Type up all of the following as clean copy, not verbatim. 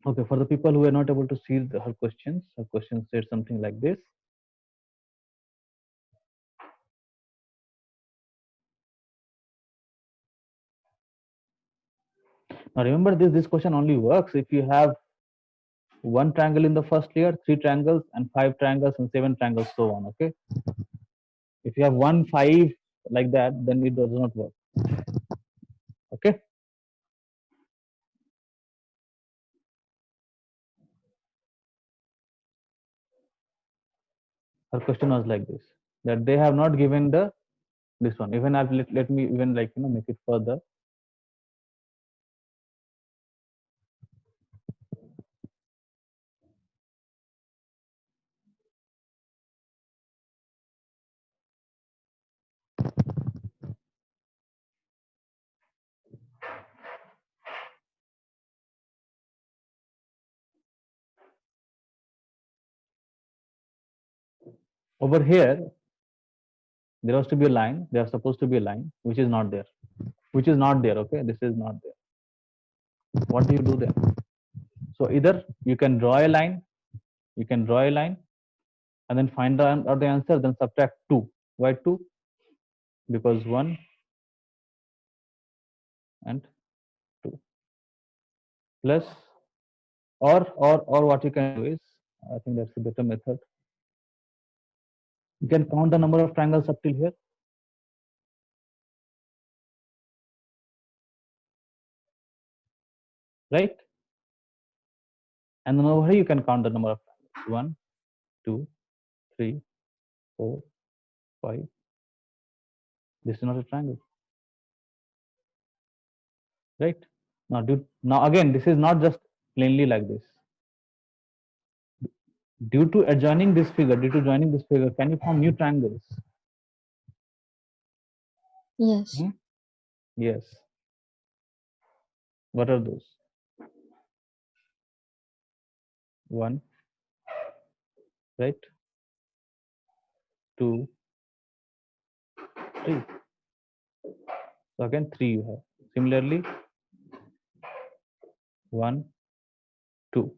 Okay, for the people who are not able to see her question said something like this. Now remember this question only works if you have one triangle in the first layer, three triangles, and five triangles and seven triangles, so on. Okay. If you have one, five like that, then it does not work. Okay. Her question was like this, that they have not given the this one. Even I've let me even like make it further. Over here, there has to be a line. There is supposed to be a line, which is not there. Which is not there. Okay, this is not there. What do you do then? So either you can draw a line, and then find the answer, then subtract 2. Why 2? Because 1 and 2 plus, or what you can do is, I think that's a better method. You can count the number of triangles up till here. Right? And then over here you can count the number of triangles. 1, 2, 3, 4, 5. This is not a triangle. Right? Now again, this is not just plainly like this. Due to joining this figure, can you form new triangles? Yes. Yes. What are those? 1, right? 2, 3. So again 3 you have. Similarly, 1, 2.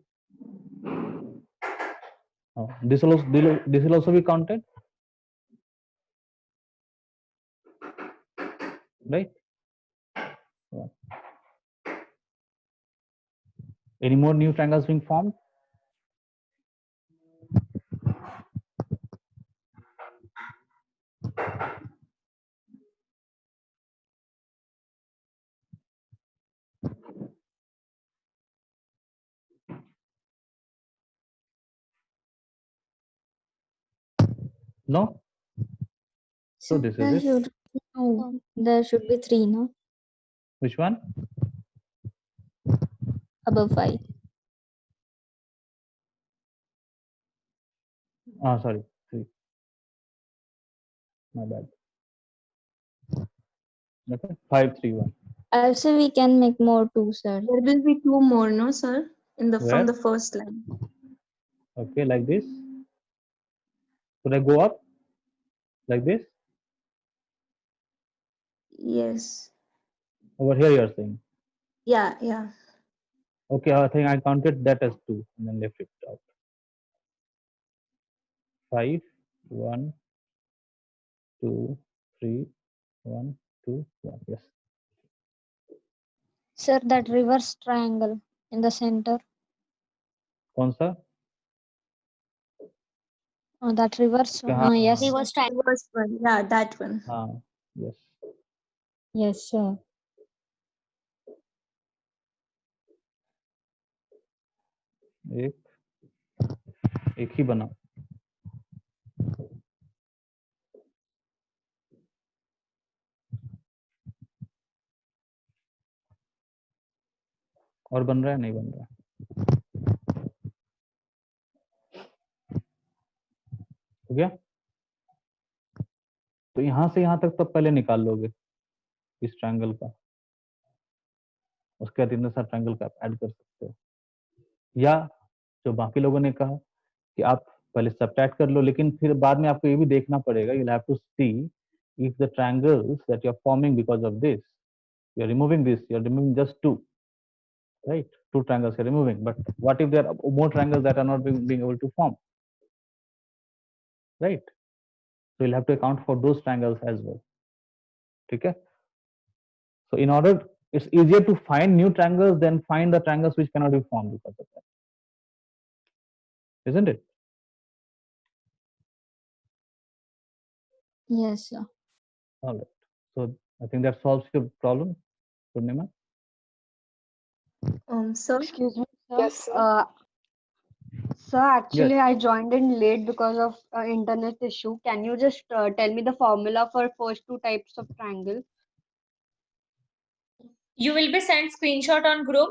This will also be counted, right? Any more new triangles being formed? No. So this is it. There should be 3, no? Which one? Above 5. Sorry, 3. My bad. Okay, 5, 3, 1. Also, we can make more too, sir. There will be 2 more, no, sir? Where? From the first line. Okay, like this. Should I go up like this? Yes. Over here you are saying. Yeah. Okay, I think I counted that as 2 and then left it out. 5, 1, 2, 3, 1, 2, 1. Yes. Sir, that reverse triangle in the center. कौन सा? That reverse one. हाँ, Yes. हाँ, Reverse triangle. First one. Yeah, that one. हाँ, yes. Yes, sir. एक ही बना. और बन रहा है? नहीं बन रहा. हो गया? तो यहाँ से यहाँ तक तो पहले निकाल लोगे इस ट्रायंगल का. उसके बाद इतने सारे ट्रायंगल का आप ऐड कर सकते हो. या जो बाकी लोगों ने कहा कि आप पहले सब्ट्रैक्ट कर लो, लेकिन फिर बाद में आपको ये भी देखना पड़ेगा. You have to see if the triangles that you are forming because of this, you are removing this, you are removing just 2, right? 2 triangles you're removing. But what if there are more triangles that are not being able to form? Right? So you'll have to account for those triangles as well. Okay? So in order, it's easier to find new triangles than find the triangles which cannot be formed because of that. Isn't it? Yes, sir. All right. So I think that solves your problem, Purnima. Sir? Excuse me, sir. Yes, sir. Sir, actually, I joined in late because of internet issue. Can you just tell me the formula for first two types of triangle? You will be sent screenshot on group.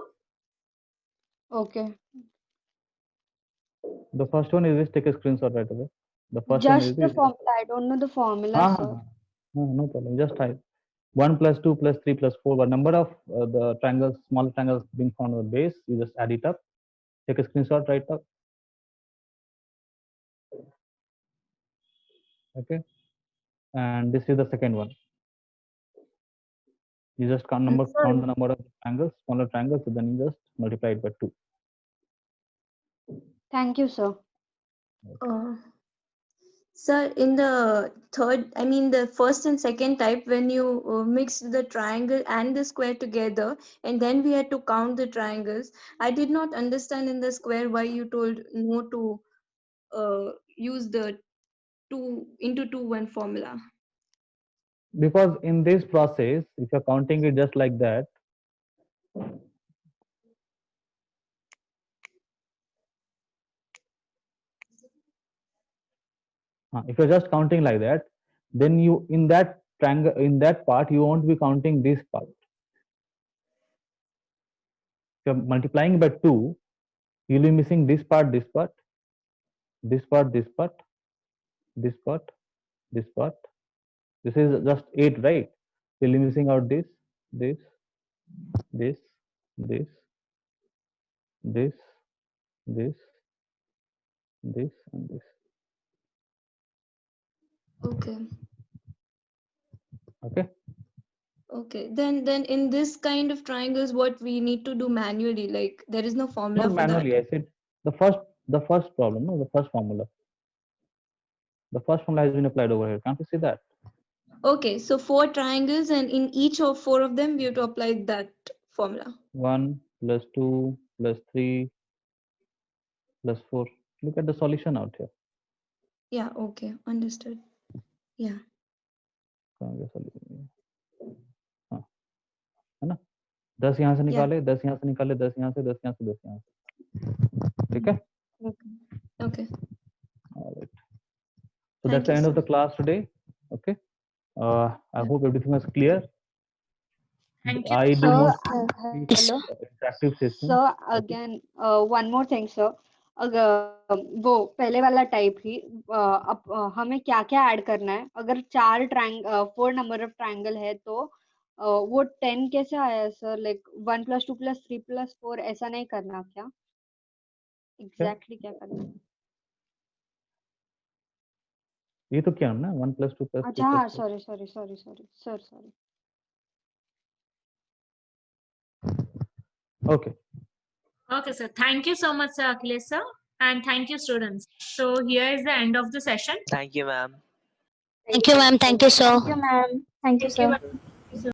Okay. The first one is just take a screenshot right away. The first Just one the is formula. I don't know the formula, sir. no problem. Just type 1 plus 2 plus 3 plus 4. What number of the triangles, small triangles being found on the base? You just add it up. Take a screenshot right up. Okay. And this is the second one. You just count Sir, the number of triangles, smaller triangles, and then you just multiply it by 2. thank you, sir. Sir, in the the first and second type, when you mix the triangle and the square together, and then we had to count the triangles, I did not understand in the square why you told no to use the 2 into 2 1 formula. Because in this process, if you're counting it just like that, if you're just counting like that, then you in that triangle, in that part, you won't be counting this part. If you're multiplying by 2, you'll be missing this part, this part, this part, this part, this part, this part. This is just 8, right? You'll be missing out this, this, this, this, this, this, this, and this. Okay. Okay. Okay. Then in this kind of triangles, what we need to do manually, like there is no formula Not for that. manually. I said the first problem, no, the first formula. The first formula has been applied over here. Can't you see that? Okay, so 4 triangles, and in each of 4 of them, we have to apply that formula. 1 plus 2 plus 3 plus 4. Look at the solution out here. Yeah, okay, understood. Yeah. कहाँ गया solution? हाँ, है ना? 10 यहाँ से निकाले, 10 यहाँ से निकाले, 10 यहाँ से, 10 यहाँ से, 10 यहाँ से. ठीक है? Okay. All right. So Thank that's the you, end of sir. the class today. Okay. I hope everything was clear. Thank you. I do Sir, not hello. interactive session. Sir, again, one more thing, sir. अगर वो पहले वाला type ही अब हमें क्या क्या add करना है? अगर 4 नंबर ऑफ ट्रायंगल है तो वो 10 कैसे आया सर? लाइक 1 + 2 + 3 + 4 ऐसा नहीं करना क्या? एग्जैक्टली क्या करना है? ये तो क्या ना 1 plus 2 plus 3 अच्छा हाँ, plus 4. Sorry sir, sorry. Okay. Okay, sir. Thank you so much, sir, Akhilesh sir. And thank you, students. So here is the end of the session. Thank you, ma'am. Thank you, ma'am. Thank you, sir. Thank you, ma'am. Thank you, Thank you, sir. ma'am.